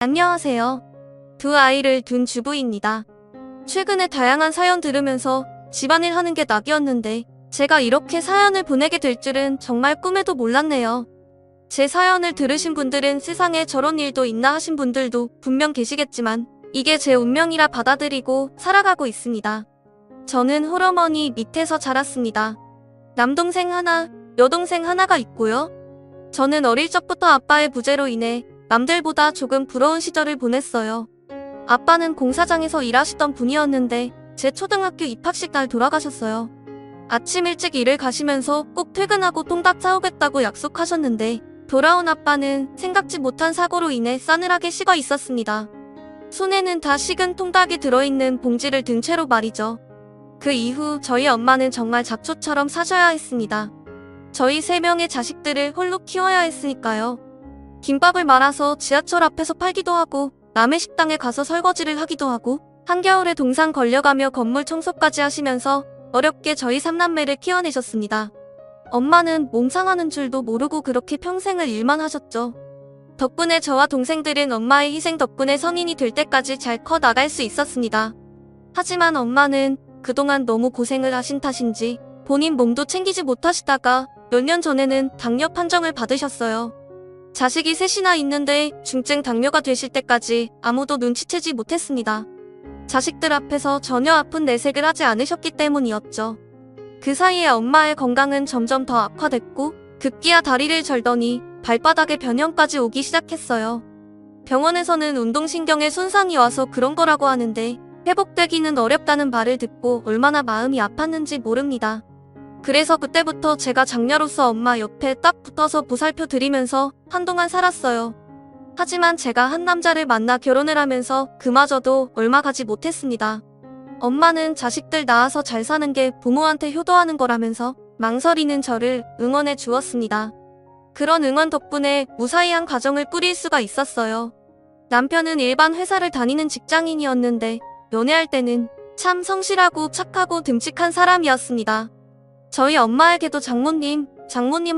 안녕하세요. 두 아이를 둔 주부입니다. 최근에 다양한 사연 들으면서 집안일 하는 게 낙이었는데 제가 이렇게 사연을 보내게 될 줄은 정말 꿈에도 몰랐네요. 제 사연을 들으신 분들은 세상에 저런 일도 있나 하신 분들도 분명 계시겠지만 이게 제 운명이라 받아들이고 살아가고 있습니다. 저는 홀어머니 밑에서 자랐습니다. 남동생 하나, 여동생 하나가 있고요. 저는 어릴 적부터 아빠의 부재로 인해 남들보다 조금 부러운 시절을 보냈어요. 아빠는 공사장에서 일하시던 분이었는데 제 초등학교 입학식 날 돌아가셨어요. 아침 일찍 일을 가시면서 꼭 퇴근하고 통닭 사오겠다고 약속하셨는데 돌아온 아빠는 생각지 못한 사고로 인해 싸늘하게 식어 있었습니다. 손에는 다 식은 통닭이 들어있는 봉지를 든 채로 말이죠. 그 이후 저희 엄마는 정말 잡초처럼 사셔야 했습니다. 저희 3명의 자식들을 홀로 키워야 했으니까요. 김밥을 말아서 지하철 앞에서 팔기도 하고 남의 식당에 가서 설거지를 하기도 하고 한겨울에 동상 걸려가며 건물 청소까지 하시면서 어렵게 저희 3남매를 키워내셨습니다. 엄마는 몸 상하는 줄도 모르고 그렇게 평생을 일만 하셨죠. 덕분에 저와 동생들은 엄마의 희생 덕분에 성인이 될 때까지 잘 커 나갈 수 있었습니다. 하지만 엄마는 그동안 너무 고생을 하신 탓인지 본인 몸도 챙기지 못하시다가 몇 년 전에는 당뇨 판정을 받으셨어요. 자식이 셋이나 있는데 중증 당뇨가 되실 때까지 아무도 눈치채지 못했습니다. 자식들 앞에서 전혀 아픈 내색을 하지 않으셨기 때문이었죠. 그 사이에 엄마의 건강은 점점 더 악화됐고 급기야 다리를 절더니 발바닥에 변형까지 오기 시작했어요. 병원에서는 운동신경에 손상이 와서 그런 거라고 하는데 회복되기는 어렵다는 말을 듣고 얼마나 마음이 아팠는지 모릅니다. 그래서 그때부터 제가 장녀로서 엄마 옆에 딱 붙어서 보살펴 드리면서 한동안 살았어요. 하지만 제가 한 남자를 만나 결혼을 하면서 그마저도 얼마 가지 못했습니다. 엄마는 자식들 낳아서 잘 사는 게 부모한테 효도하는 거라면서 망설이는 저를 응원해 주었습니다. 그런 응원 덕분에 무사히한 가정을 꾸릴 수가 있었어요. 남편은 일반 회사를 다니는 직장인이었는데 연애할 때는 참 성실하고 착하고 듬직한 사람이었습니다. 저희 엄마에게도 장모님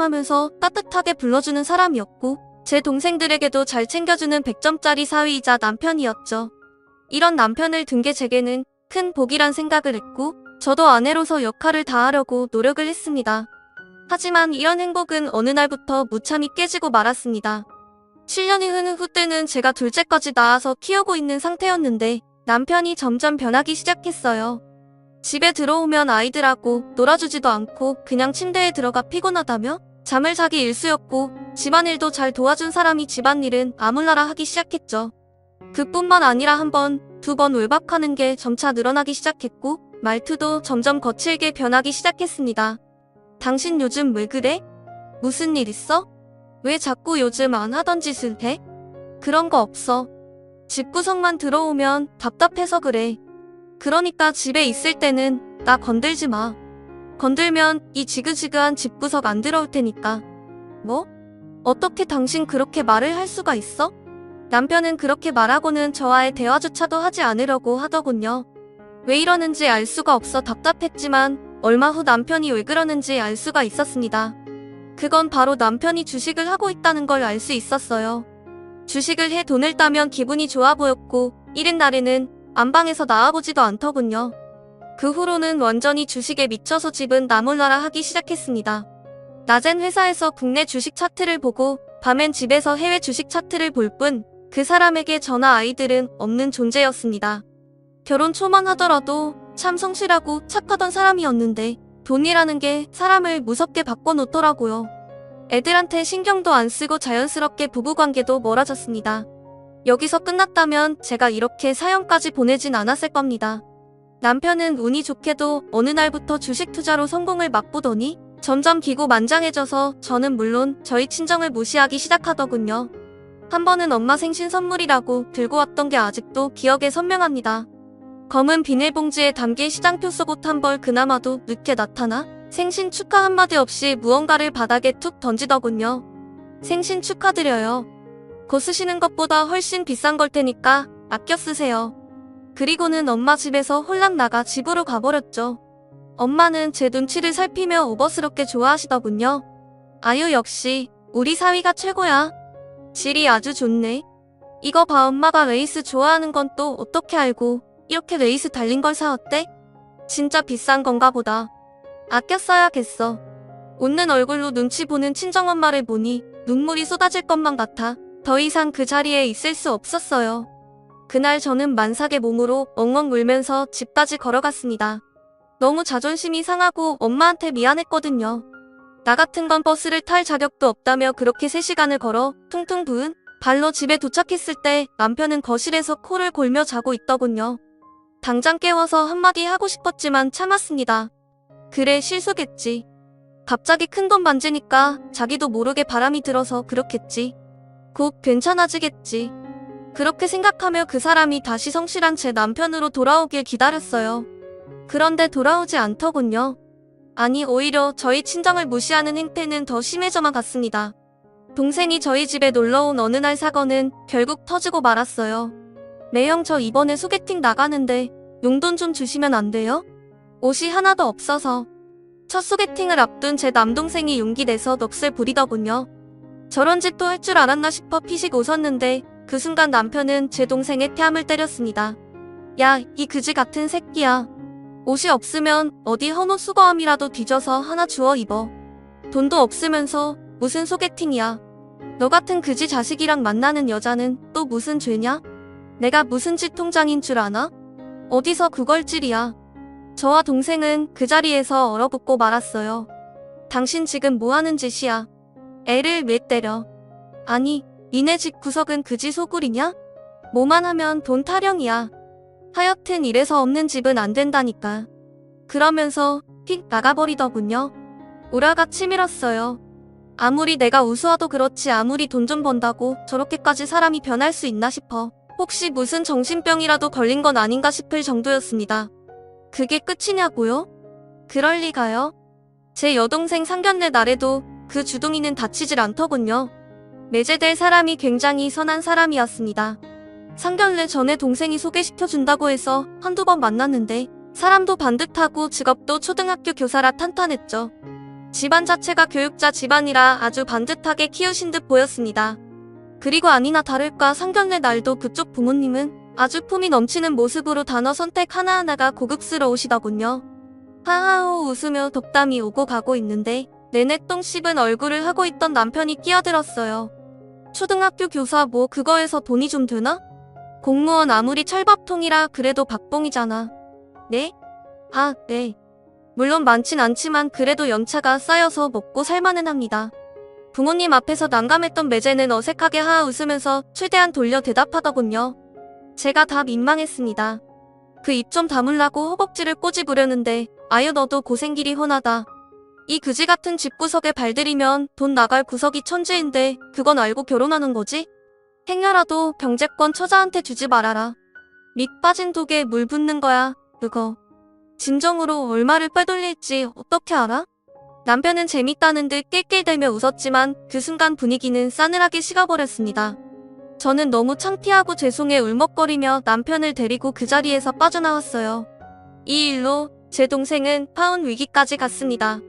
하면서 따뜻하게 불러주는 사람이었고 제 동생들에게도 잘 챙겨주는 100점짜리 사위이자 남편이었죠. 이런 남편을 둔 게 제게는 큰 복이란 생각을 했고 저도 아내로서 역할을 다하려고 노력을 했습니다. 하지만 이런 행복은 어느 날부터 무참히 깨지고 말았습니다. 7년이 흐른 후 때는 제가 둘째까지 낳아서 키우고 있는 상태였는데 남편이 점점 변하기 시작했어요. 집에 들어오면 아이들하고 놀아주지도 않고 그냥 침대에 들어가 피곤하다며 잠을 자기 일쑤였고 집안일도 잘 도와준 사람이 집안일은 아물라라 하기 시작했죠. 그뿐만 아니라 한 번, 2번 외박하는 게 점차 늘어나기 시작했고 말투도 점점 거칠게 변하기 시작했습니다. 당신 요즘 왜 그래? 무슨 일 있어? 왜 자꾸 요즘 안 하던 짓을 해? 그런 거 없어. 집구석만 들어오면 답답해서 그래. 그러니까 집에 있을 때는 나 건들지 마. 건들면 이 지그지그한 집구석 안 들어올 테니까. 뭐? 어떻게 당신 그렇게 말을 할 수가 있어? 남편은 그렇게 말하고는 저와의 대화조차도 하지 않으려고 하더군요. 왜 이러는지 알 수가 없어 답답했지만 얼마 후 남편이 왜 그러는지 알 수가 있었습니다. 그건 바로 남편이 주식을 하고 있다는 걸 알 수 있었어요. 주식을 해 돈을 따면 기분이 좋아 보였고 이른 날에는 안방에서 나와보지도 않더군요. 그 후로는 완전히 주식에 미쳐서 집은 나몰라라 하기 시작했습니다. 낮엔 회사에서 국내 주식 차트를 보고 밤엔 집에서 해외 주식 차트를 볼 뿐 그 사람에게 저나 아이들은 없는 존재였습니다. 결혼 초만 하더라도 참 성실하고 착하던 사람이었는데 돈이라는 게 사람을 무섭게 바꿔놓더라고요. 애들한테 신경도 안 쓰고 자연스럽게 부부관계도 멀어졌습니다. 여기서 끝났다면 제가 이렇게 사연까지 보내진 않았을 겁니다. 남편은 운이 좋게도 어느 날부터 주식 투자로 성공을 맛보더니 점점 기고만장해져서 저는 물론 저희 친정을 무시하기 시작하더군요. 한 번은 엄마 생신 선물이라고 들고 왔던 게 아직도 기억에 선명합니다. 검은 비닐봉지에 담긴 시장표 속 옷 한 벌 그나마도 늦게 나타나 생신 축하 한마디 없이 무언가를 바닥에 툭 던지더군요. 생신 축하드려요. 거 쓰시는 것보다 훨씬 비싼 걸 테니까 아껴 쓰세요. 그리고는 엄마 집에서 홀랑 나가 집으로 가버렸죠. 엄마는 제 눈치를 살피며 오버스럽게 좋아하시더군요. 아유 역시 우리 사위가 최고야. 질이 아주 좋네. 이거 봐, 엄마가 레이스 좋아하는 건 또 어떻게 알고 이렇게 레이스 달린 걸 사왔대? 진짜 비싼 건가 보다. 아껴 써야겠어. 웃는 얼굴로 눈치 보는 친정엄마를 보니 눈물이 쏟아질 것만 같아 더 이상 그 자리에 있을 수 없었어요. 그날 저는 만삭의 몸으로 엉엉 울면서 집까지 걸어갔습니다. 너무 자존심이 상하고 엄마한테 미안했거든요. 나 같은 건 버스를 탈 자격도 없다며 그렇게 3시간을 걸어 퉁퉁 부은 발로 집에 도착했을 때 남편은 거실에서 코를 골며 자고 있더군요. 당장 깨워서 한마디 하고 싶었지만 참았습니다. 그래, 실수겠지. 갑자기 큰돈 만지니까 자기도 모르게 바람이 들어서 그렇겠지. 곧 괜찮아지겠지. 그렇게 생각하며 그 사람이 다시 성실한 제 남편으로 돌아오길 기다렸어요. 그런데 돌아오지 않더군요. 아니, 오히려 저희 친정을 무시하는 행태는 더 심해져만 갔습니다. 동생이 저희 집에 놀러온 어느 날 사건은 결국 터지고 말았어요. 매형, 저 이번에 소개팅 나가는데 용돈 좀 주시면 안 돼요? 옷이 하나도 없어서. 첫 소개팅을 앞둔 제 남동생이 용기 내서 넋을 부리더군요. 저런 짓도 할 줄 알았나 싶어 피식 웃었는데 그 순간 남편은 제 동생의 뺨을 때렸습니다. 야, 이 그지 같은 새끼야. 옷이 없으면 어디 헌옷 수거함이라도 뒤져서 하나 주워 입어. 돈도 없으면서 무슨 소개팅이야. 너 같은 그지 자식이랑 만나는 여자는 또 무슨 죄냐? 내가 무슨 집 통장인 줄 아나? 어디서 그걸질이야. 저와 동생은 그 자리에서 얼어붙고 말았어요. 당신 지금 뭐하는 짓이야? 애를 왜 때려? 아니, 니네 집 구석은 그지 소굴이냐? 뭐만 하면 돈 타령이야. 하여튼 이래서 없는 집은 안 된다니까. 그러면서 휙 나가버리더군요. 우라가 치밀었어요. 아무리 내가 우스워도 그렇지 아무리 돈 좀 번다고 저렇게까지 사람이 변할 수 있나 싶어. 혹시 무슨 정신병이라도 걸린 건 아닌가 싶을 정도였습니다. 그게 끝이냐고요? 그럴 리가요? 제 여동생 상견례 날에도 그 주둥이는 다치질 않더군요. 매제될 사람이 굉장히 선한 사람이었습니다. 상견례 전에 동생이 소개시켜준다고 해서 한두 번 만났는데 사람도 반듯하고 직업도 초등학교 교사라 탄탄했죠. 집안 자체가 교육자 집안이라 아주 반듯하게 키우신 듯 보였습니다. 그리고 아니나 다를까 상견례 날도 그쪽 부모님은 아주 품이 넘치는 모습으로 단어 선택 하나하나가 고급스러우시더군요. 하하호 웃으며 덕담이 오고 가고 있는데 내내 똥 씹은 얼굴을 하고 있던 남편이 끼어들었어요. 초등학교 교사 뭐 그거에서 돈이 좀 되나? 공무원 아무리 철밥통이라 그래도 박봉이잖아. 네? 아, 네. 물론 많진 않지만 그래도 연차가 쌓여서 먹고 살만은 합니다. 부모님 앞에서 난감했던 매제는 어색하게 하하 웃으면서 최대한 돌려 대답하더군요. 제가 다 민망했습니다. 그 입 좀 다물라고 허벅지를 꼬집으려는데 아유 너도 고생길이 훤하다. 이 그지 같은 집구석에 발들이면 돈 나갈 구석이 천지인데 그건 알고 결혼하는 거지? 행여라도 병재권 처자한테 주지 말아라. 밑 빠진 독에 물 붓는 거야, 그거. 진정으로 얼마를 빼돌릴지 어떻게 알아? 남편은 재밌다는 듯 낄낄대며 웃었지만 그 순간 분위기는 싸늘하게 식어버렸습니다. 저는 너무 창피하고 죄송해 울먹거리며 남편을 데리고 그 자리에서 빠져나왔어요. 이 일로 제 동생은 파혼 위기까지 갔습니다.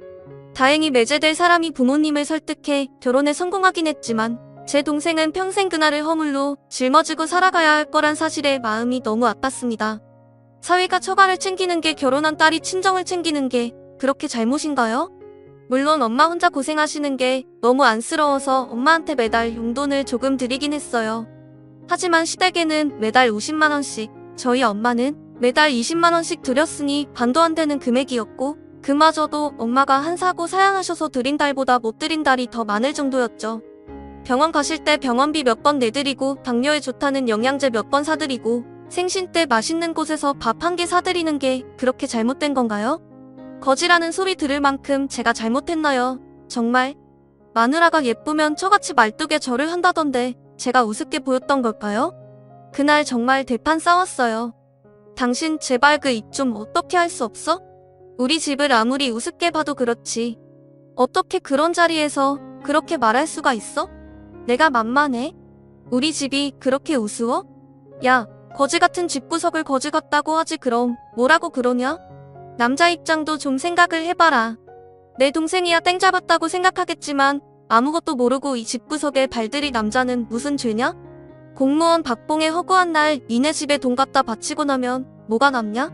다행히 매제될 사람이 부모님을 설득해 결혼에 성공하긴 했지만 제 동생은 평생 그날을 허물로 짊어지고 살아가야 할 거란 사실에 마음이 너무 아팠습니다. 사위가 처가를 챙기는 게 결혼한 딸이 친정을 챙기는 게 그렇게 잘못인가요? 물론 엄마 혼자 고생하시는 게 너무 안쓰러워서 엄마한테 매달 용돈을 조금 드리긴 했어요. 하지만 시댁에는 매달 50만원씩, 저희 엄마는 매달 20만원씩 드렸으니 반도 안 되는 금액이었고 그마저도 엄마가 한사고 사양하셔서 드린 달보다 못 드린 달이 더 많을 정도였죠. 병원 가실 때 병원비 몇 번 내드리고 당뇨에 좋다는 영양제 몇 번 사드리고 생신 때 맛있는 곳에서 밥 한 개 사드리는 게 그렇게 잘못된 건가요? 거지라는 소리 들을 만큼 제가 잘못했나요? 정말? 마누라가 예쁘면 저같이 말뚝에 절을 한다던데 제가 우습게 보였던 걸까요? 그날 정말 대판 싸웠어요. 당신 제발 그 입 좀 어떻게 할 수 없어? 우리 집을 아무리 우습게 봐도 그렇지. 어떻게 그런 자리에서 그렇게 말할 수가 있어? 내가 만만해? 우리 집이 그렇게 우스워? 야, 거지 같은 집구석을 거지 같다고 하지 그럼 뭐라고 그러냐? 남자 입장도 좀 생각을 해봐라. 내 동생이야 땡 잡았다고 생각하겠지만 아무것도 모르고 이 집구석에 발들이 남자는 무슨 죄냐? 공무원 박봉의 허구한 날 니네 집에 돈 갖다 바치고 나면 뭐가 남냐?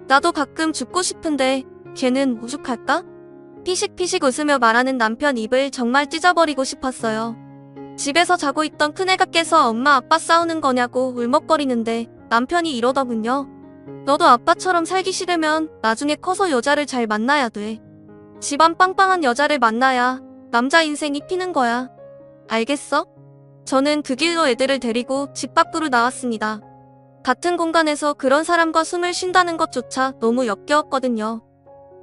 나도 가끔 죽고 싶은데 걔는 오죽할까? 피식피식 웃으며 말하는 남편 입을 정말 찢어버리고 싶었어요. 집에서 자고 있던 큰애가 깨서 엄마 아빠 싸우는 거냐고 울먹거리는데 남편이 이러더군요. 너도 아빠처럼 살기 싫으면 나중에 커서 여자를 잘 만나야 돼. 집안 빵빵한 여자를 만나야 남자 인생이 피는 거야. 알겠어? 저는 그 길로 애들을 데리고 집 밖으로 나왔습니다. 같은 공간에서 그런 사람과 숨을 쉰다는 것조차 너무 역겨웠거든요.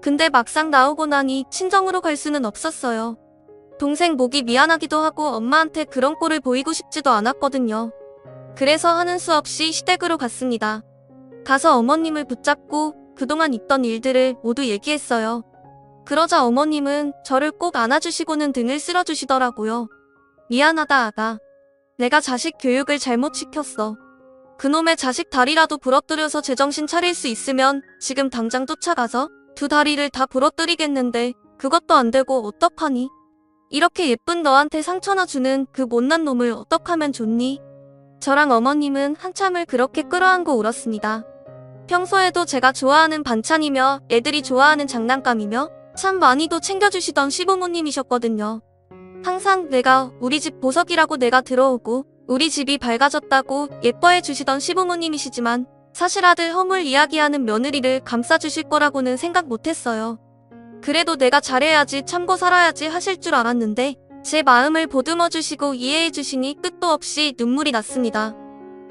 근데 막상 나오고 나니 친정으로 갈 수는 없었어요. 동생 목이 미안하기도 하고 엄마한테 그런 꼴을 보이고 싶지도 않았거든요. 그래서 하는 수 없이 시댁으로 갔습니다. 가서 어머님을 붙잡고 그동안 있던 일들을 모두 얘기했어요. 그러자 어머님은 저를 꼭 안아주시고는 등을 쓸어주시더라고요. 미안하다 아가. 내가 자식 교육을 잘못 시켰어. 그놈의 자식 다리라도 부러뜨려서 제정신 차릴 수 있으면 지금 당장 쫓아가서 두 다리를 다 부러뜨리겠는데 그것도 안 되고 어떡하니? 이렇게 예쁜 너한테 상처나 주는 그 못난 놈을 어떡하면 좋니? 저랑 어머님은 한참을 그렇게 끌어안고 울었습니다. 평소에도 제가 좋아하는 반찬이며 애들이 좋아하는 장난감이며 참 많이도 챙겨주시던 시부모님이셨거든요. 항상 내가 우리 집 보석이라고 내가 들어오고 우리 집이 밝아졌다고 예뻐해 주시던 시부모님이시지만 사실 아들 허물 이야기하는 며느리를 감싸주실 거라고는 생각 못했어요. 그래도 내가 잘해야지 참고 살아야지 하실 줄 알았는데 제 마음을 보듬어 주시고 이해해 주시니 끝도 없이 눈물이 났습니다.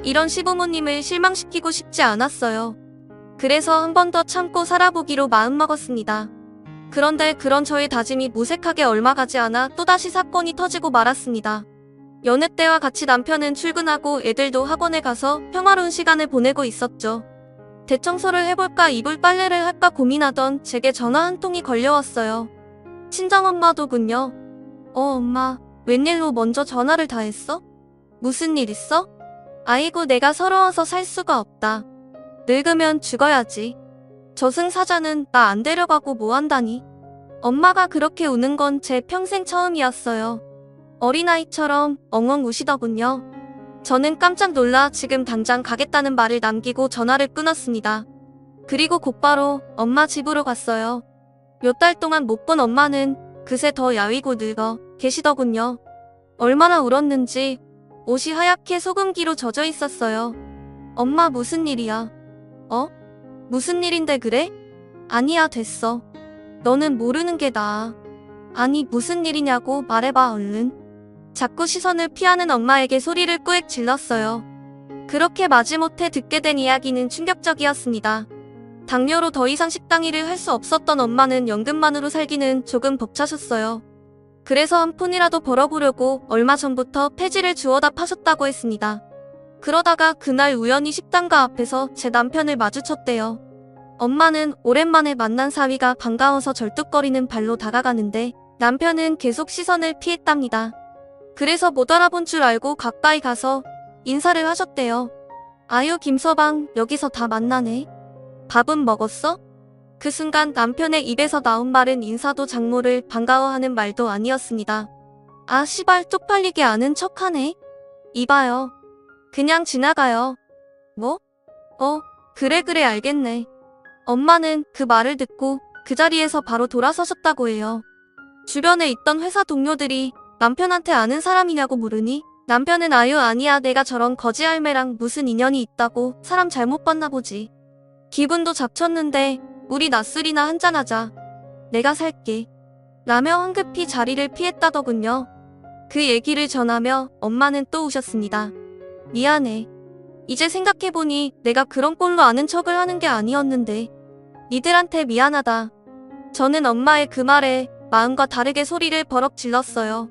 이런 시부모님을 실망시키고 싶지 않았어요. 그래서 한 번 더 참고 살아보기로 마음먹었습니다. 그런데 그런 저의 다짐이 무색하게 얼마 가지 않아 또다시 사건이 터지고 말았습니다. 연애 때와 같이 남편은 출근하고 애들도 학원에 가서 평화로운 시간을 보내고 있었죠. 대청소를 해볼까 이불 빨래를 할까 고민하던 제게 전화 한 통이 걸려왔어요. 친정엄마더군요. 엄마, 웬일로 먼저 전화를 다 했어? 무슨 일 있어? 아이고 내가 서러워서 살 수가 없다. 늙으면 죽어야지. 저승사자는 나 안 데려가고 뭐 한다니? 엄마가 그렇게 우는 건 제 평생 처음이었어요. 어린아이처럼 엉엉 우시더군요. 저는 깜짝 놀라 지금 당장 가겠다는 말을 남기고 전화를 끊었습니다. 그리고 곧바로 엄마 집으로 갔어요. 몇 달 동안 못 본 엄마는 그새 더 야위고 늙어 계시더군요. 얼마나 울었는지 옷이 하얗게 소금기로 젖어 있었어요. 엄마 무슨 일이야? 무슨 일인데 그래? 아니야 됐어. 너는 모르는 게 나아. 아니 무슨 일이냐고 말해봐 얼른. 자꾸 시선을 피하는 엄마에게 소리를 꾸액 질렀어요. 그렇게 마지못해 듣게 된 이야기는 충격적이었습니다. 당뇨로 더 이상 식당 일을 할 수 없었던 엄마는 연금만으로 살기는 조금 벅차셨어요. 그래서 한 푼이라도 벌어보려고 얼마 전부터 폐지를 주워다 파셨다고 했습니다. 그러다가 그날 우연히 식당가 앞에서 제 남편을 마주쳤대요. 엄마는 오랜만에 만난 사위가 반가워서 절뚝거리는 발로 다가가는데 남편은 계속 시선을 피했답니다. 그래서 못 알아본 줄 알고 가까이 가서 인사를 하셨대요. 아유 김서방 여기서 다 만나네. 밥은 먹었어? 그 순간 남편의 입에서 나온 말은 인사도 장모를 반가워하는 말도 아니었습니다. 아 시발 쪽팔리게 아는 척하네. 이봐요. 그냥 지나가요. 뭐? 그래 알겠네. 엄마는 그 말을 듣고 그 자리에서 바로 돌아서셨다고 해요. 주변에 있던 회사 동료들이 남편한테 아는 사람이냐고 물으니 남편은 아유 아니야 내가 저런 거지 할매랑 무슨 인연이 있다고 사람 잘못 봤나 보지. 기분도 잡쳤는데 우리 낮술이나 한잔하자. 내가 살게. 라며 황급히 자리를 피했다더군요. 그 얘기를 전하며 엄마는 또 우셨습니다. 미안해. 이제 생각해보니 내가 그런 꼴로 아는 척을 하는 게 아니었는데 니들한테 미안하다. 저는 엄마의 그 말에 마음과 다르게 소리를 버럭 질렀어요.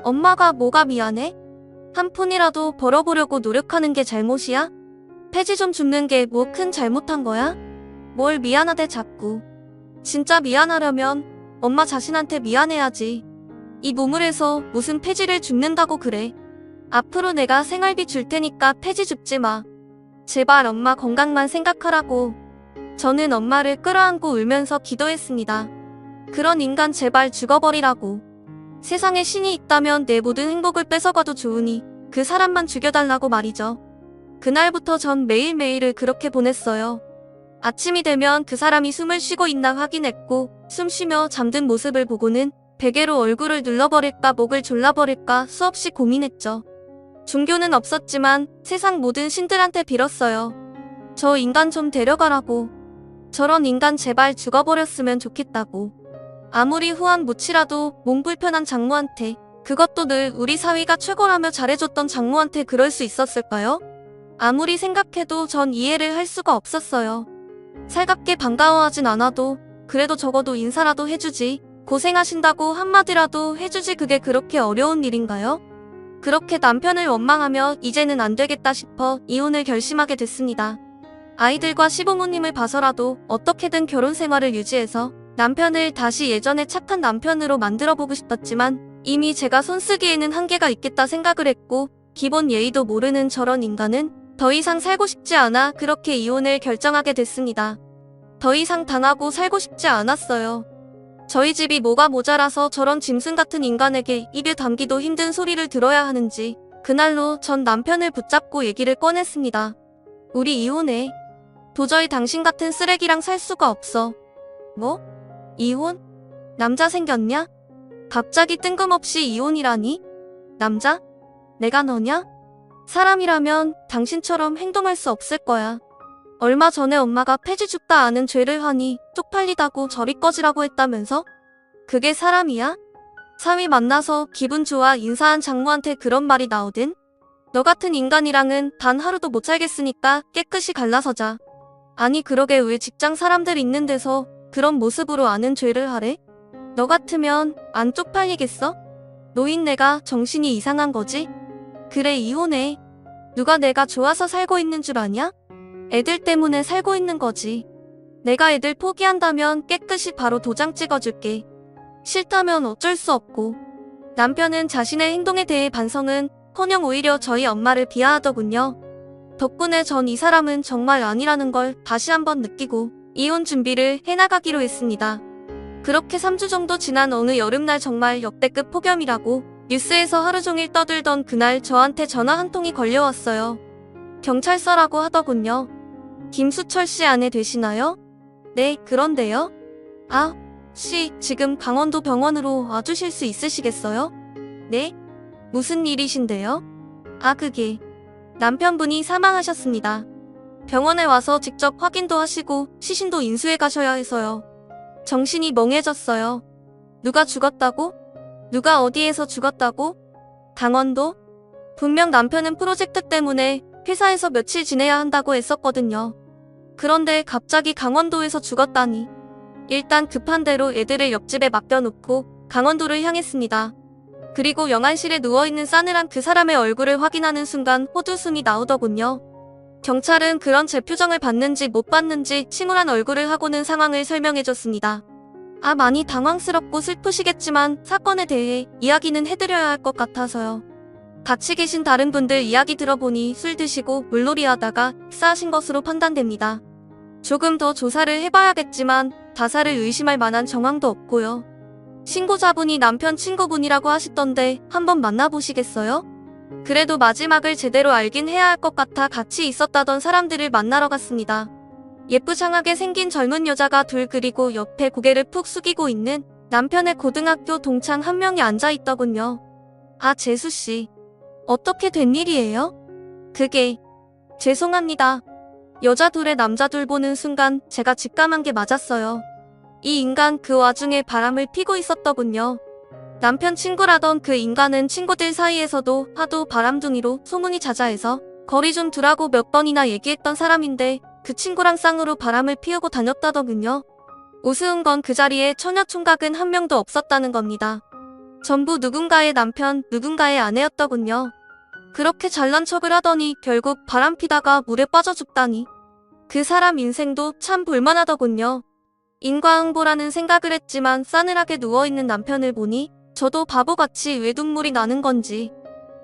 엄마가 뭐가 미안해? 한 푼이라도 벌어보려고 노력하는 게 잘못이야? 폐지 좀 줍는 게 뭐 큰 잘못한 거야? 뭘 미안하대 자꾸. 진짜 미안하려면 엄마 자신한테 미안해야지. 이 노물에서 무슨 폐지를 줍는다고 그래. 앞으로 내가 생활비 줄 테니까 폐지 줍지 마. 제발 엄마 건강만 생각하라고. 저는 엄마를 끌어안고 울면서 기도했습니다. 그런 인간 제발 죽어버리라고. 세상에 신이 있다면 내 모든 행복을 뺏어가도 좋으니 그 사람만 죽여달라고 말이죠. 그날부터 전 매일매일을 그렇게 보냈어요. 아침이 되면 그 사람이 숨을 쉬고 있나 확인했고 숨 쉬며 잠든 모습을 보고는 베개로 얼굴을 눌러버릴까 목을 졸라버릴까 수없이 고민했죠. 종교는 없었지만 세상 모든 신들한테 빌었어요. 저 인간 좀 데려가라고. 저런 인간 제발 죽어버렸으면 좋겠다고. 아무리 후한 무치라도 몸 불편한 장모한테, 그것도 늘 우리 사위가 최고라며 잘해줬던 장모한테 그럴 수 있었을까요? 아무리 생각해도 전 이해를 할 수가 없었어요. 살갑게 반가워하진 않아도 그래도 적어도 인사라도 해주지, 고생하신다고 한마디라도 해주지, 그게 그렇게 어려운 일인가요? 그렇게 남편을 원망하며 이제는 안 되겠다 싶어 이혼을 결심하게 됐습니다. 아이들과 시부모님을 봐서라도 어떻게든 결혼 생활을 유지해서 남편을 다시 예전의 착한 남편으로 만들어보고 싶었지만 이미 제가 손쓰기에는 한계가 있겠다 생각을 했고 기본 예의도 모르는 저런 인간은 더 이상 살고 싶지 않아 그렇게 이혼을 결정하게 됐습니다. 더 이상 당하고 살고 싶지 않았어요. 저희 집이 뭐가 모자라서 저런 짐승 같은 인간에게 입에 담기도 힘든 소리를 들어야 하는지 그날로 전 남편을 붙잡고 얘기를 꺼냈습니다. 우리 이혼해. 도저히 당신 같은 쓰레기랑 살 수가 없어. 뭐? 이혼? 남자 생겼냐? 갑자기 뜬금없이 이혼이라니? 남자? 내가 너냐? 사람이라면 당신처럼 행동할 수 없을 거야. 얼마 전에 엄마가 폐지 죽다 아는 죄를 하니 쪽팔리다고 저리 꺼지라고 했다면서? 그게 사람이야? 사위 만나서 기분 좋아 인사한 장모한테 그런 말이 나오든? 너 같은 인간이랑은 단 하루도 못 살겠으니까 깨끗이 갈라서자. 아니 그러게 왜 직장 사람들 있는 데서 그런 모습으로 아는 죄를 하래? 너 같으면 안 쪽팔리겠어? 노인네가 정신이 이상한 거지? 그래 이혼해. 누가 내가 좋아서 살고 있는 줄 아냐? 애들 때문에 살고 있는 거지. 내가 애들 포기한다면 깨끗이 바로 도장 찍어줄게. 싫다면 어쩔 수 없고. 남편은 자신의 행동에 대해 반성은커녕 오히려 저희 엄마를 비하하더군요. 덕분에 전 이 사람은 정말 아니라는 걸 다시 한번 느끼고 이혼 준비를 해나가기로 했습니다. 그렇게 3주 정도 지난 어느 여름날 정말 역대급 폭염이라고 뉴스에서 하루 종일 떠들던 그날 저한테 전화 한 통이 걸려왔어요. 경찰서라고 하더군요. 김수철 씨 아내 되시나요? 네, 그런데요. 아, 씨, 지금 강원도 병원으로 와주실 수 있으시겠어요? 네? 무슨 일이신데요? 아, 그게 남편분이 사망하셨습니다. 병원에 와서 직접 확인도 하시고 시신도 인수해 가셔야 해서요. 정신이 멍해졌어요. 누가 죽었다고? 누가 어디에서 죽었다고? 강원도? 분명 남편은 프로젝트 때문에 회사에서 며칠 지내야 한다고 했었거든요. 그런데 갑자기 강원도에서 죽었다니. 일단 급한 대로 애들을 옆집에 맡겨놓고 강원도를 향했습니다. 그리고 영안실에 누워있는 싸늘한 그 사람의 얼굴을 확인하는 순간 헛웃음이 나오더군요. 경찰은 그런 제 표정을 봤는지 못 봤는지 침울한 얼굴을 하고는 상황을 설명해줬습니다. 아, 많이 당황스럽고 슬프시겠지만 사건에 대해 이야기는 해드려야 할 것 같아서요. 같이 계신 다른 분들 이야기 들어보니 술 드시고 물놀이 하다가 식사하신 것으로 판단됩니다. 조금 더 조사를 해봐야겠지만 자살을 의심할 만한 정황도 없고요. 신고자분이 남편 친구분이라고 하시던데 한번 만나보시겠어요? 그래도 마지막을 제대로 알긴 해야 할 것 같아 같이 있었다던 사람들을 만나러 갔습니다. 예쁘장하게 생긴 젊은 여자가 둘 그리고 옆에 고개를 푹 숙이고 있는 남편의 고등학교 동창 한 명이 앉아있더군요. 아, 재수씨. 어떻게 된 일이에요? 그게 죄송합니다. 여자 둘에 남자 둘 보는 순간 제가 직감한 게 맞았어요. 이 인간 그 와중에 바람을 피고 있었더군요. 남편 친구라던 그 인간은 친구들 사이에서도 하도 바람둥이로 소문이 자자해서 거리 좀 두라고 몇 번이나 얘기했던 사람인데 그 친구랑 쌍으로 바람을 피우고 다녔다더군요. 우스운 건 그 자리에 처녀 총각은 한 명도 없었다는 겁니다. 전부 누군가의 남편, 누군가의 아내였더군요. 그렇게 잘난 척을 하더니 결국 바람 피다가 물에 빠져 죽다니. 그 사람 인생도 참 볼만하더군요. 인과응보라는 생각을 했지만 싸늘하게 누워있는 남편을 보니 저도 바보같이 왜 눈물이 나는 건지.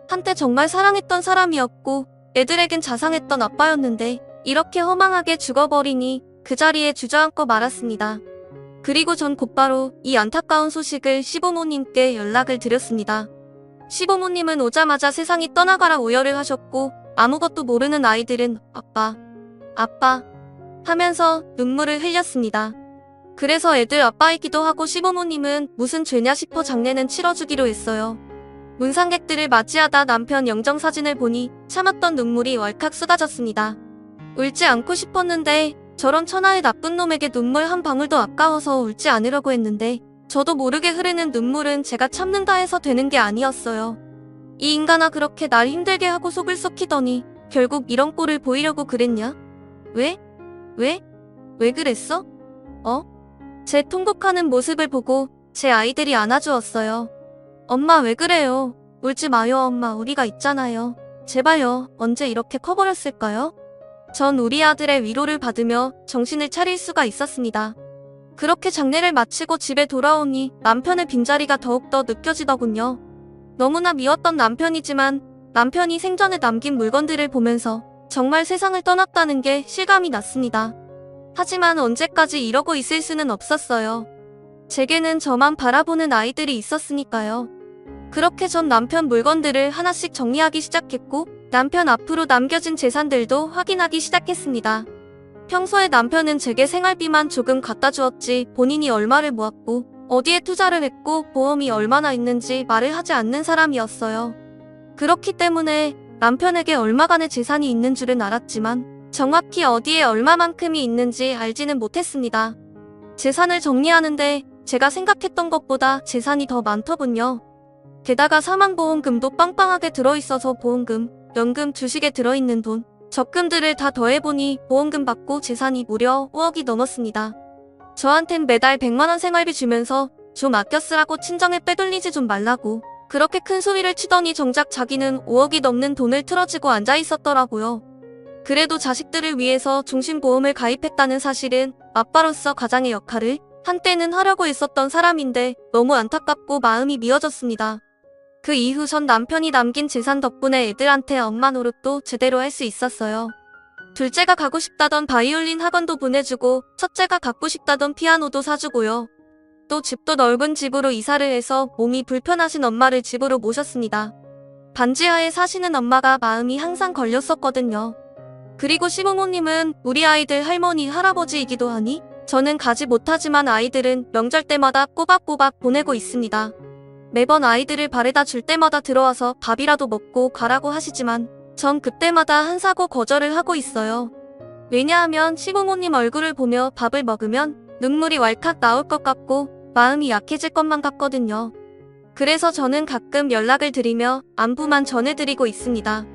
한때 정말 사랑했던 사람이었고 애들에겐 자상했던 아빠였는데 이렇게 허망하게 죽어버리니 그 자리에 주저앉고 말았습니다. 그리고 전 곧바로 이 안타까운 소식을 시부모님께 연락을 드렸습니다. 시부모님은 오자마자 세상이 떠나가라 오열을 하셨고 아무것도 모르는 아이들은 아빠, 아빠 하면서 눈물을 흘렸습니다. 그래서 애들 아빠이기도 하고 시부모님은 무슨 죄냐 싶어 장례는 치러주기로 했어요. 문상객들을 맞이하다 남편 영정사진을 보니 참았던 눈물이 왈칵 쏟아졌습니다. 울지 않고 싶었는데 저런 천하의 나쁜 놈에게 눈물 한 방울도 아까워서 울지 않으려고 했는데 저도 모르게 흐르는 눈물은 제가 참는다 해서 되는 게 아니었어요. 이 인간아 그렇게 날 힘들게 하고 속을 썩히더니 결국 이런 꼴을 보이려고 그랬냐? 왜? 왜 그랬어? 제 통곡하는 모습을 보고 제 아이들이 안아주었어요. 엄마 왜 그래요? 울지 마요 엄마 우리가 있잖아요. 제발요 언제 이렇게 커버렸을까요? 전 우리 아들의 위로를 받으며 정신을 차릴 수가 있었습니다. 그렇게 장례를 마치고 집에 돌아오니 남편의 빈자리가 더욱더 느껴지더군요. 너무나 미웠던 남편이지만 남편이 생전에 남긴 물건들을 보면서 정말 세상을 떠났다는 게 실감이 났습니다. 하지만 언제까지 이러고 있을 수는 없었어요. 제게는 저만 바라보는 아이들이 있었으니까요. 그렇게 전 남편 물건들을 하나씩 정리하기 시작했고 남편 앞으로 남겨진 재산들도 확인하기 시작했습니다. 평소에 남편은 제게 생활비만 조금 갖다 주었지 본인이 얼마를 모았고 어디에 투자를 했고 보험이 얼마나 있는지 말을 하지 않는 사람이었어요. 그렇기 때문에 남편에게 얼마간의 재산이 있는 줄은 알았지만 정확히 어디에 얼마만큼이 있는지 알지는 못했습니다. 재산을 정리하는데 제가 생각했던 것보다 재산이 더 많더군요. 게다가 사망보험금도 빵빵하게 들어있어서 보험금, 연금, 주식에 들어있는 돈, 적금들을 다 더해보니 보험금 받고 재산이 무려 5억이 넘었습니다. 저한텐 매달 100만원 생활비 주면서 좀 아껴 쓰라고 친정에 빼돌리지 좀 말라고 그렇게 큰 소리를 치더니 정작 자기는 5억이 넘는 돈을 틀어지고 앉아있었더라고요. 그래도 자식들을 위해서 종신보험을 가입했다는 사실은 아빠로서 가장의 역할을 한때는 하려고 했었던 사람인데 너무 안타깝고 마음이 미어졌습니다. 그 이후 전 남편이 남긴 재산 덕분에 애들한테 엄마 노릇도 제대로 할 수 있었어요. 둘째가 가고 싶다던 바이올린 학원도 보내주고 첫째가 갖고 싶다던 피아노도 사주고요. 또 집도 넓은 집으로 이사를 해서 몸이 불편하신 엄마를 집으로 모셨습니다. 반지하에 사시는 엄마가 마음이 항상 걸렸었거든요. 그리고 시부모님은 우리 아이들 할머니 할아버지이기도 하니 저는 가지 못하지만 아이들은 명절 때마다 꼬박꼬박 보내고 있습니다. 매번 아이들을 바래다 줄 때마다 들어와서 밥이라도 먹고 가라고 하시지만 전 그때마다 한사코 거절을 하고 있어요. 왜냐하면 시부모님 얼굴을 보며 밥을 먹으면 눈물이 왈칵 나올 것 같고 마음이 약해질 것만 같거든요. 그래서 저는 가끔 연락을 드리며 안부만 전해드리고 있습니다.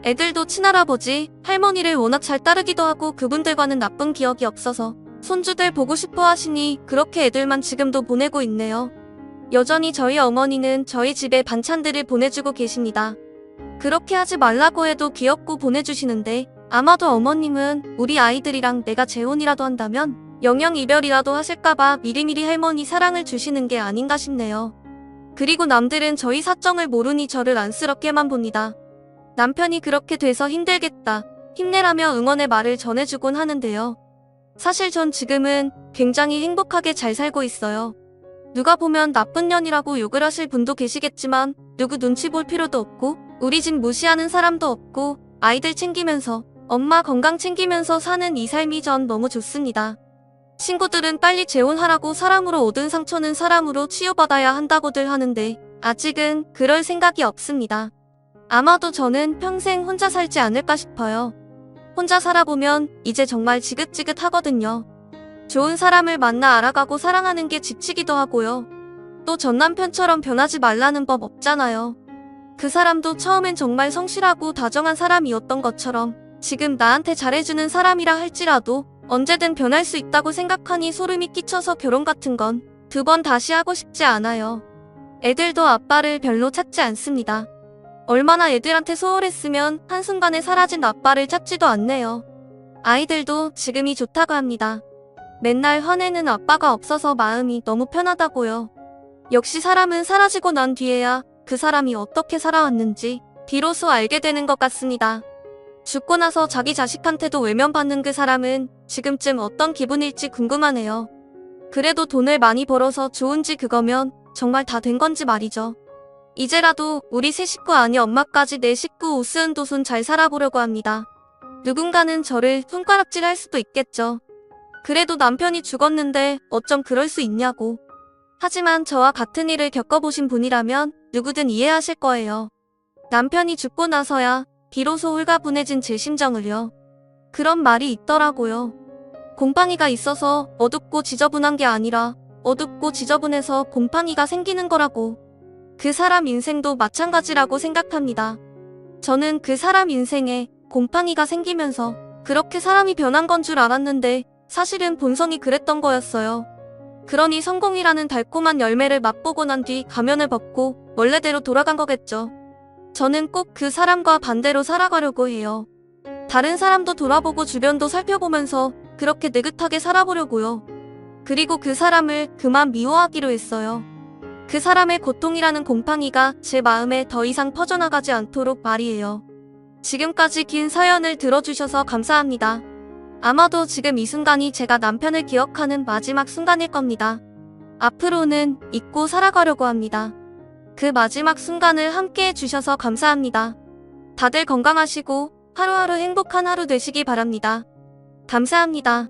애들도 친할아버지, 할머니를 워낙 잘 따르기도 하고 그분들과는 나쁜 기억이 없어서 손주들 보고 싶어 하시니 그렇게 애들만 지금도 보내고 있네요. 여전히 저희 어머니는 저희 집에 반찬들을 보내주고 계십니다. 그렇게 하지 말라고 해도 귀엽고 보내주시는데 아마도 어머님은 우리 아이들이랑 내가 재혼이라도 한다면 영영 이별이라도 하실까봐 미리미리 할머니 사랑을 주시는 게 아닌가 싶네요. 그리고 남들은 저희 사정을 모르니 저를 안쓰럽게만 봅니다. 남편이 그렇게 돼서 힘들겠다, 힘내라며 응원의 말을 전해주곤 하는데요. 사실 전 지금은 굉장히 행복하게 잘 살고 있어요. 누가 보면 나쁜 년이라고 욕을 하실 분도 계시겠지만 누구 눈치 볼 필요도 없고 우리 집 무시하는 사람도 없고 아이들 챙기면서 엄마 건강 챙기면서 사는 이 삶이 전 너무 좋습니다. 친구들은 빨리 재혼하라고 사람으로 얻은 상처는 사람으로 치유받아야 한다고들 하는데 아직은 그럴 생각이 없습니다. 아마도 저는 평생 혼자 살지 않을까 싶어요. 혼자 살아보면 이제 정말 지긋지긋하거든요. 좋은 사람을 만나 알아가고 사랑하는 게 지치기도 하고요. 또 전 남편처럼 변하지 말라는 법 없잖아요. 그 사람도 처음엔 정말 성실하고 다정한 사람이었던 것처럼 지금 나한테 잘해주는 사람이라 할지라도 언제든 변할 수 있다고 생각하니 소름이 끼쳐서 결혼 같은 건 2번 다시 하고 싶지 않아요. 애들도 아빠를 별로 찾지 않습니다. 얼마나 애들한테 소홀했으면 한순간에 사라진 아빠를 찾지도 않네요. 아이들도 지금이 좋다고 합니다. 맨날 화내는 아빠가 없어서 마음이 너무 편하다고요. 역시 사람은 사라지고 난 뒤에야 그 사람이 어떻게 살아왔는지 비로소 알게 되는 것 같습니다. 죽고 나서 자기 자식한테도 외면받는 그 사람은 지금쯤 어떤 기분일지 궁금하네요. 그래도 돈을 많이 벌어서 좋은지 그거면 정말 다 된 건지 말이죠. 이제라도 우리 세 식구 아니 엄마까지 네 식구 오스은도순 잘 살아보려고 합니다. 누군가는 저를 손가락질할 수도 있겠죠. 그래도 남편이 죽었는데 어쩜 그럴 수 있냐고. 하지만 저와 같은 일을 겪어보신 분이라면 누구든 이해하실 거예요. 남편이 죽고 나서야 비로소 홀가분해진 제 심정을요. 그런 말이 있더라고요. 곰팡이가 있어서 어둡고 지저분한 게 아니라 어둡고 지저분해서 곰팡이가 생기는 거라고. 그 사람 인생도 마찬가지라고 생각합니다. 저는 그 사람 인생에 곰팡이가 생기면서 그렇게 사람이 변한 건 줄 알았는데 사실은 본성이 그랬던 거였어요. 그러니 성공이라는 달콤한 열매를 맛보고 난 뒤 가면을 벗고 원래대로 돌아간 거겠죠. 저는 꼭 그 사람과 반대로 살아가려고 해요. 다른 사람도 돌아보고 주변도 살펴보면서 그렇게 느긋하게 살아보려고요. 그리고 그 사람을 그만 미워하기로 했어요. 그 사람의 고통이라는 곰팡이가 제 마음에 더 이상 퍼져나가지 않도록 말이에요. 지금까지 긴 사연을 들어주셔서 감사합니다. 아마도 지금 이 순간이 제가 남편을 기억하는 마지막 순간일 겁니다. 앞으로는 잊고 살아가려고 합니다. 그 마지막 순간을 함께 해주셔서 감사합니다. 다들 건강하시고 하루하루 행복한 하루 되시기 바랍니다. 감사합니다.